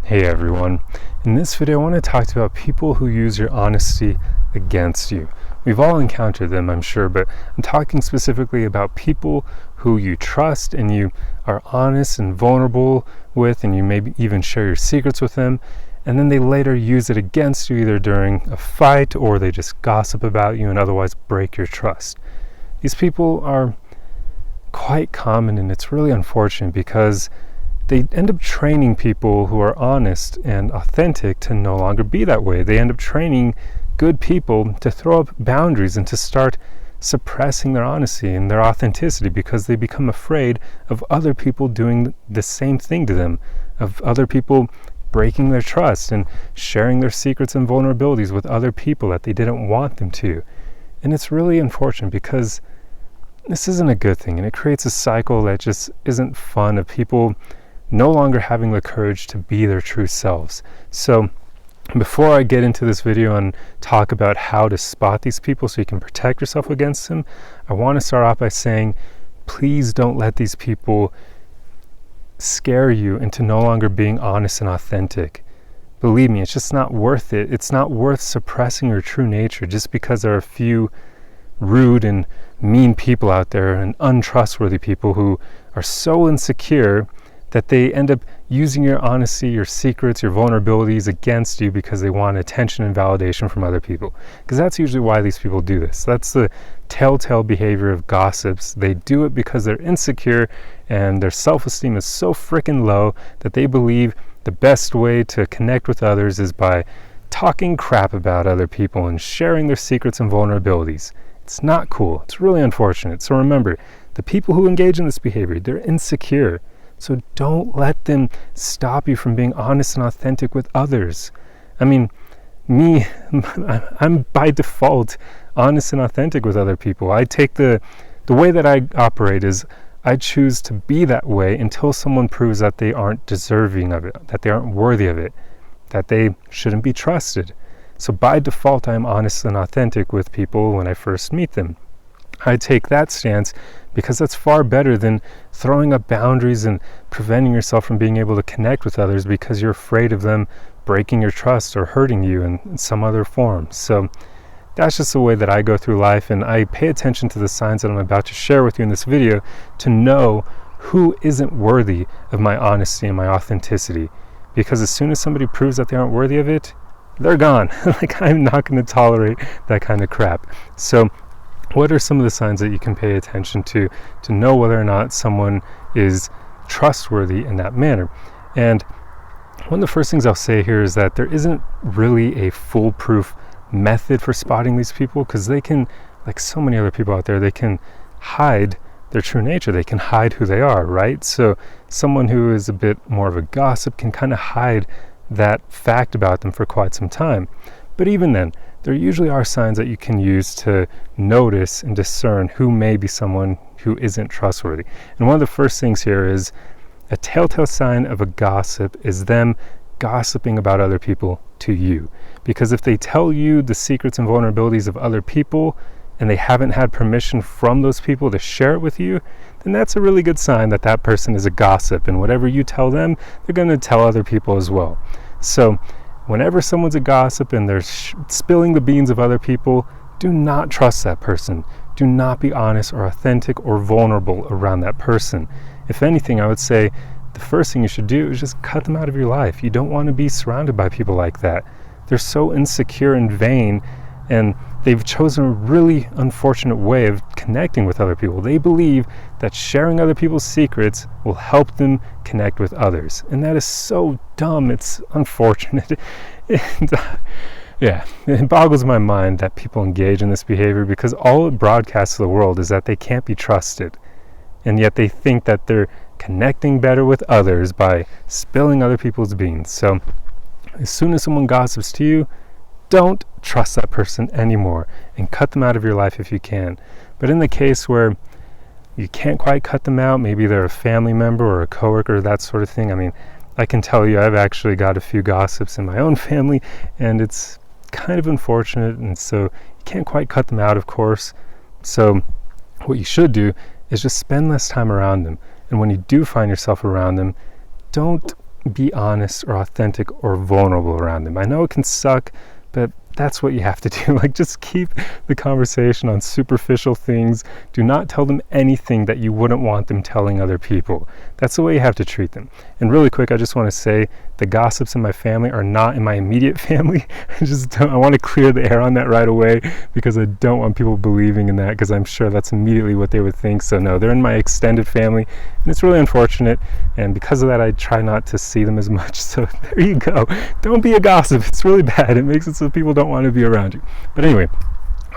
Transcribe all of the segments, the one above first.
Hey everyone, in this video I want to talk to you about people who use your honesty against you. We've all encountered them, I'm sure, but I'm talking specifically about people who you trust and you are honest and vulnerable with, and you maybe even share your secrets with them, and then they later use it against you either during a fight or they just gossip about you and otherwise break your trust. These people are quite common, and it's really unfortunate because they end up training people who are honest and authentic to no longer be that way. They end up training good people to throw up boundaries and to start suppressing their honesty and their authenticity because they become afraid of other people doing the same thing to them, of other people breaking their trust and sharing their secrets and vulnerabilities with other people that they didn't want them to. And it's really unfortunate because this isn't a good thing, and it creates a cycle that just isn't fun, of people no longer having the courage to be their true selves. So before I get into this video and talk about how to spot these people so you can protect yourself against them, I want to start off by saying, please don't let these people scare you into no longer being honest and authentic. Believe me, it's just not worth it. It's not worth suppressing your true nature just because there are a few rude and mean people out there and untrustworthy people who are so insecure that they end up using your honesty, your secrets, your vulnerabilities against you because they want attention and validation from other people. Because that's usually why these people do this. That's the telltale behavior of gossips. They do it because they're insecure and their self-esteem is so freaking low that they believe the best way to connect with others is by talking crap about other people and sharing their secrets and vulnerabilities. It's not cool. It's really unfortunate. So remember, the people who engage in this behavior, they're insecure. So don't let them stop you from being honest and authentic with others. I mean, I'm by default honest and authentic with other people. I take the way that I operate is I choose to be that way until someone proves that they aren't deserving of it, that they aren't worthy of it, that they shouldn't be trusted. So by default, I'm honest and authentic with people when I first meet them. I take that stance because that's far better than throwing up boundaries and preventing yourself from being able to connect with others because you're afraid of them breaking your trust or hurting you in some other form. So that's just the way that I go through life, and I pay attention to the signs that I'm about to share with you in this video to know who isn't worthy of my honesty and my authenticity. Because as soon as somebody proves that they aren't worthy of it, they're gone. Like, I'm not going to tolerate that kind of crap. So what are some of the signs that you can pay attention to know whether or not someone is trustworthy in that manner? And one of the first things I'll say here is that there isn't really a foolproof method for spotting these people, because they can, like so many other people out there, they can hide their true nature. They can hide who they are, right? So someone who is a bit more of a gossip can kind of hide that fact about them for quite some time. But even then, there usually are signs that you can use to notice and discern who may be someone who isn't trustworthy. And one of the first things here is a telltale sign of a gossip is them gossiping about other people to you. Because if they tell you the secrets and vulnerabilities of other people and they haven't had permission from those people to share it with you, then that's a really good sign that that person is a gossip, and whatever you tell them, they're going to tell other people as well. So whenever someone's a gossip and they're spilling the beans of other people, do not trust that person. Do not be honest or authentic or vulnerable around that person. If anything, I would say the first thing you should do is just cut them out of your life. You don't want to be surrounded by people like that. They're so insecure and vain, and they've chosen a really unfortunate way of connecting with other people. They believe that sharing other people's secrets will help them connect with others. And that is so dumb. It's unfortunate. Yeah, it boggles my mind that people engage in this behavior, because all it broadcasts to the world is that they can't be trusted. And yet they think that they're connecting better with others by spilling other people's beans. So as soon as someone gossips to you, don't trust that person anymore and cut them out of your life if you can. But in the case where you can't quite cut them out, maybe they're a family member or a coworker, that sort of thing. I mean, I can tell you I've actually got a few gossips in my own family, and it's kind of unfortunate, and so you can't quite cut them out, of course. So what you should do is just spend less time around them. And when you do find yourself around them, don't be honest or authentic or vulnerable around them. I know it can suck, but that's what you have to do. Like, just keep the conversation on superficial things. Do not tell them anything that you wouldn't want them telling other people. That's the way you have to treat them. And really quick, I just want to say the gossips in my family are not in my immediate family. I want to clear the air on that right away, because I don't want people believing in that, because I'm sure that's immediately what they would think. So no, they're in my extended family, and it's really unfortunate. And because of that, I try not to see them as much. So there you go. Don't be a gossip. It's really bad. It makes it so people don't want to be around you. But anyway,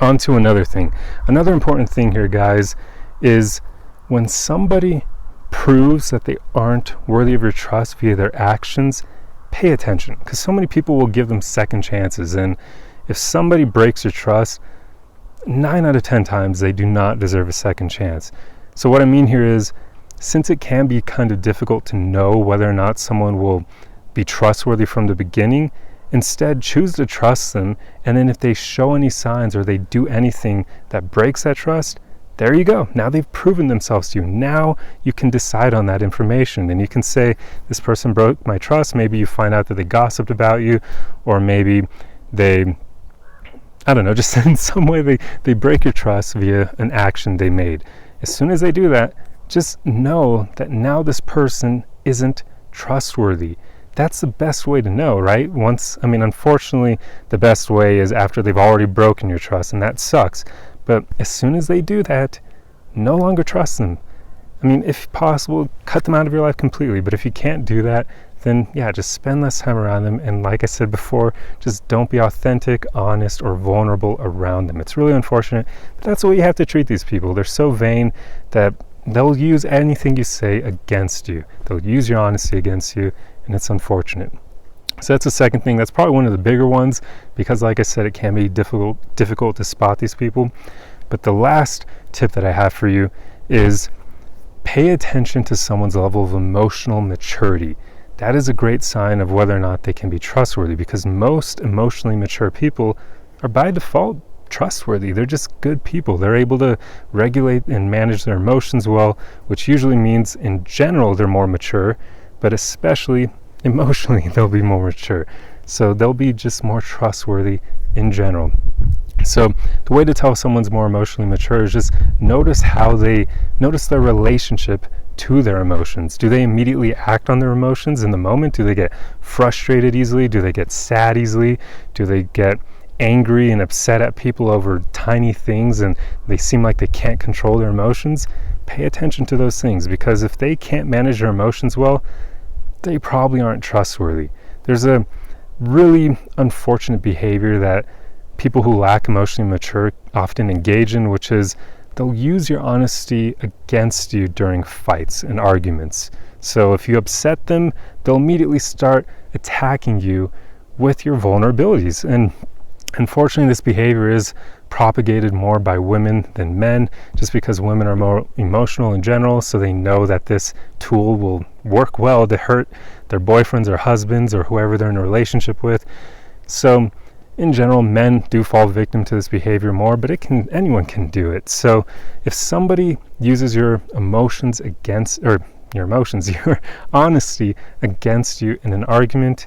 on to another thing. Another important thing here, guys, is when somebody proves that they aren't worthy of your trust via their actions, pay attention, because so many people will give them second chances. And if somebody breaks your trust, 9 out of 10 times they do not deserve a second chance. So what I mean here is, since it can be kind of difficult to know whether or not someone will be trustworthy from the beginning, instead choose to trust them, and then if they show any signs or they do anything that breaks that trust, there you go. Now they've proven themselves to you. Now you can decide on that information, and you can say, this person broke my trust. Maybe you find out that they gossiped about you, or maybe they, I don't know, just in some way they break your trust via an action they made. As soon as they do that, just know that now this person isn't trustworthy. That's the best way to know, right? Unfortunately, the best way is after they've already broken your trust, and that sucks. But as soon as they do that, no longer trust them. If possible, cut them out of your life completely. But if you can't do that, then yeah, just spend less time around them. And like I said before, just don't be authentic, honest, or vulnerable around them. It's really unfortunate, but that's the way you have to treat these people. They're so vain that they'll use anything you say against you. They'll use your honesty against you, and it's unfortunate. So that's the second thing. That's probably one of the bigger ones, because like I said, it can be difficult to spot these people. But the last tip that I have for you is pay attention to someone's level of emotional maturity. That is a great sign of whether or not they can be trustworthy, because most emotionally mature people are by default trustworthy. They're just good people. They're able to regulate and manage their emotions well, which usually means in general they're more mature, but especially emotionally they'll be more mature. So they'll be just more trustworthy in general. So the way to tell someone's more emotionally mature is just notice their relationship to their emotions. Do they immediately act on their emotions in the moment? Do they get frustrated easily? Do they get sad easily? Do they get angry and upset at people over tiny things and they seem like they can't control their emotions? Pay attention to those things, because if they can't manage their emotions well, they probably aren't trustworthy. There's a really unfortunate behavior that people who lack emotionally mature often engage in, which is they'll use your honesty against you during fights and arguments. So if you upset them, they'll immediately start attacking you with your vulnerabilities. And unfortunately, this behavior is propagated more by women than men, just because women are more emotional in general, so they know that this tool will work well to hurt their boyfriends or husbands or whoever they're in a relationship with. So in general, men do fall victim to this behavior more, but anyone can do it. So if somebody uses your emotions your honesty against you in an argument,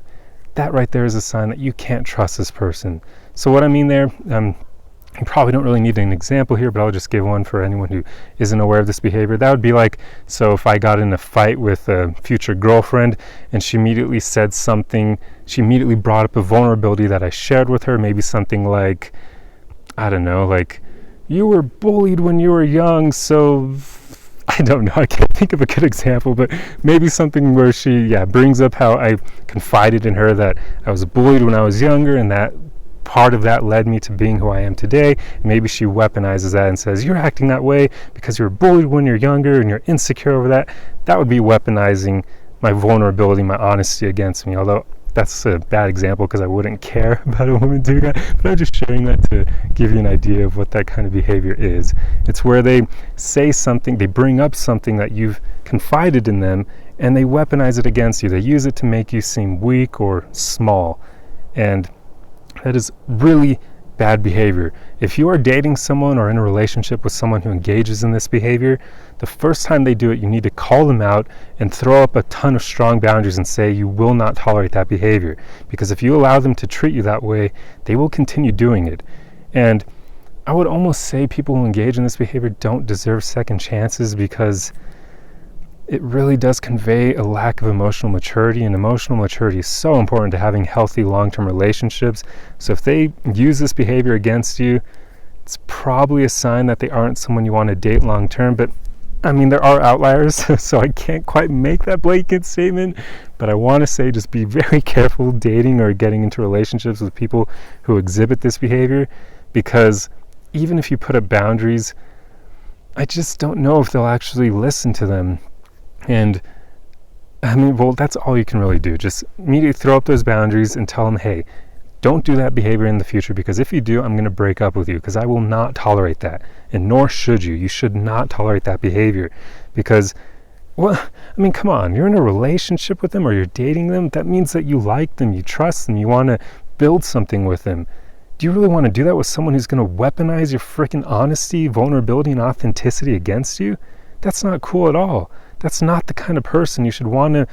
that right there is a sign that you can't trust this person. So what I mean there, you probably don't really need an example here, but I'll just give one for anyone who isn't aware of this behavior. That would be like, so if I got in a fight with a future girlfriend and she immediately brought up a vulnerability that I shared with her, maybe something like, I don't know, like, you were bullied when you were young, so I don't know, I can't think of a good example, but maybe something where she brings up how I confided in her that I was bullied when I was younger, and that part of that led me to being who I am today. And maybe she weaponizes that and says, you're acting that way because you were bullied when you're younger and you're insecure over that. That would be weaponizing my vulnerability, my honesty against me. Although that's a bad example because I wouldn't care about a woman doing that, but I'm just sharing that to give you an idea of what that kind of behavior is. It's where they say something, they bring up something that you've confided in them, and they weaponize it against you. They use it to make you seem weak or small. And that is really bad behavior. If you are dating someone or in a relationship with someone who engages in this behavior, the first time they do it, you need to call them out and throw up a ton of strong boundaries and say you will not tolerate that behavior. Because if you allow them to treat you that way, they will continue doing it. And I would almost say people who engage in this behavior don't deserve second chances, because it really does convey a lack of emotional maturity, and emotional maturity is so important to having healthy long-term relationships. So if they use this behavior against you, it's probably a sign that they aren't someone you want to date long-term. But I mean, there are outliers, so I can't quite make that blanket statement, but I want to say just be very careful dating or getting into relationships with people who exhibit this behavior, because even if you put up boundaries, I just don't know if they'll actually listen to them. And I mean, well, that's all you can really do. Just immediately throw up those boundaries and tell them, hey, don't do that behavior in the future, because if you do, I'm going to break up with you, because I will not tolerate that. And nor should you. You should not tolerate that behavior, because, well, I mean, come on, you're in a relationship with them or you're dating them. That means that you like them, you trust them, you want to build something with them. Do you really want to do that with someone who's going to weaponize your freaking honesty, vulnerability, and authenticity against you? That's not cool at all. That's not the kind of person you should want to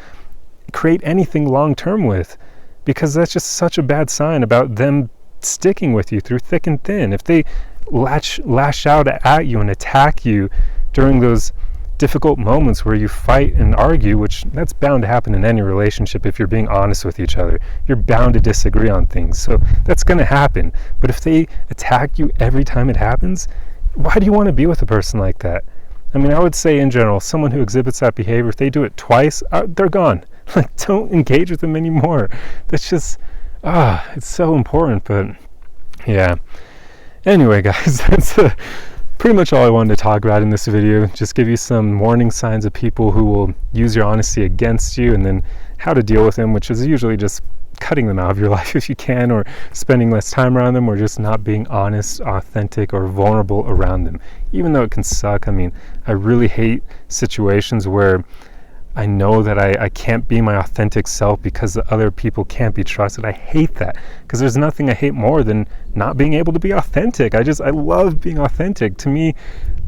create anything long-term with, because that's just such a bad sign about them sticking with you through thick and thin. If they lash out at you and attack you during those difficult moments where you fight and argue, which that's bound to happen in any relationship if you're being honest with each other. You're bound to disagree on things, so that's going to happen. But if they attack you every time it happens, why do you want to be with a person like that? I mean, I would say in general, someone who exhibits that behavior, if they do it twice, they're gone. Like, don't engage with them anymore. That's just, it's so important. But yeah. Anyway, guys, that's pretty much all I wanted to talk about in this video. Just give you some warning signs of people who will use your honesty against you, and then how to deal with them, which is usually just cutting them out of your life if you can, or spending less time around them, or just not being honest, authentic, or vulnerable around them. Even though it can suck. I mean, I really hate situations where I know that I can't be my authentic self because the other people can't be trusted. I hate that, because there's nothing I hate more than not being able to be authentic. I love being authentic. To me,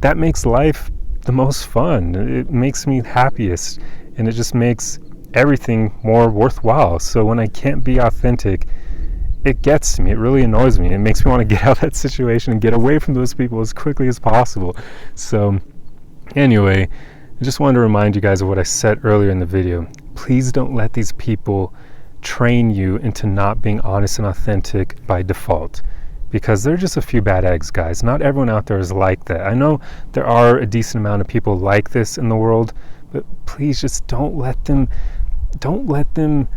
that makes life the most fun. It makes me happiest, and it just makes everything more worthwhile. So when I can't be authentic, it gets to me. It really annoys me. It makes me want to get out of that situation and get away from those people as quickly as possible. So anyway, I just wanted to remind you guys of what I said earlier in the video. Please don't let these people train you into not being honest and authentic by default, because they're just a few bad eggs, guys. Not everyone out there is like that. I know there are a decent amount of people like this in the world, but please just don't let them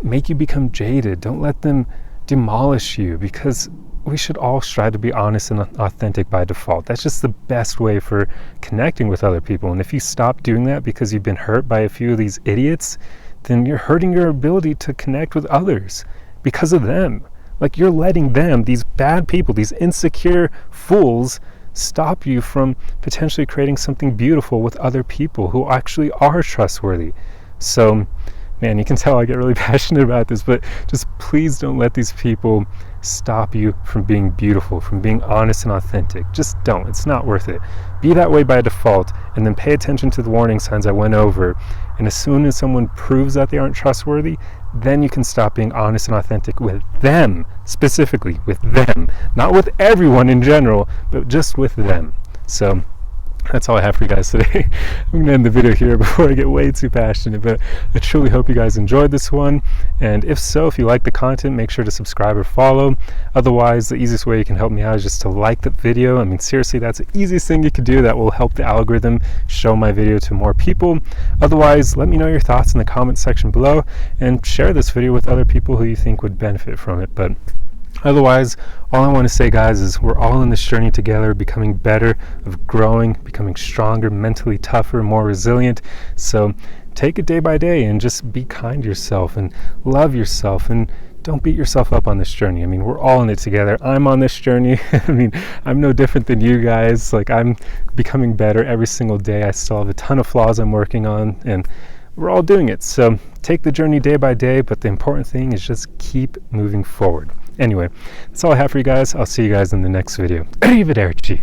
make you become jaded. Don't let them demolish you, because we should all strive to be honest and authentic by default. That's just the best way for connecting with other people. And if you stop doing that because you've been hurt by a few of these idiots, then you're hurting your ability to connect with others because of them. Like, you're letting them, these bad people, these insecure fools, stop you from potentially creating something beautiful with other people who actually are trustworthy. So, man, you can tell I get really passionate about this, but just please don't let these people stop you from being beautiful, from being honest and authentic. Just don't. It's not worth it. Be that way by default, and then pay attention to the warning signs I went over. And as soon as someone proves that they aren't trustworthy, then you can stop being honest and authentic with them, specifically with them. Not with everyone in general, but just with them. So that's all I have for you guys today. I'm going to end the video here before I get way too passionate, but I truly hope you guys enjoyed this one. And if so, if you like the content, make sure to subscribe or follow. Otherwise, the easiest way you can help me out is just to like the video. I mean, seriously, that's the easiest thing you can do. That will help the algorithm show my video to more people. Otherwise, let me know your thoughts in the comment section below, and share this video with other people who you think would benefit from it. But otherwise, all I want to say, guys, is we're all in this journey together, becoming better, of growing, becoming stronger, mentally tougher, more resilient. So take it day by day and just be kind to yourself and love yourself, and don't beat yourself up on this journey. I mean, we're all in it together. I'm on this journey. I mean, I'm no different than you guys. Like, I'm becoming better every single day. I still have a ton of flaws I'm working on, and we're all doing it. So take the journey day by day, but the important thing is just keep moving forward. Anyway, that's all I have for you guys. I'll see you guys in the next video. Arrivederci.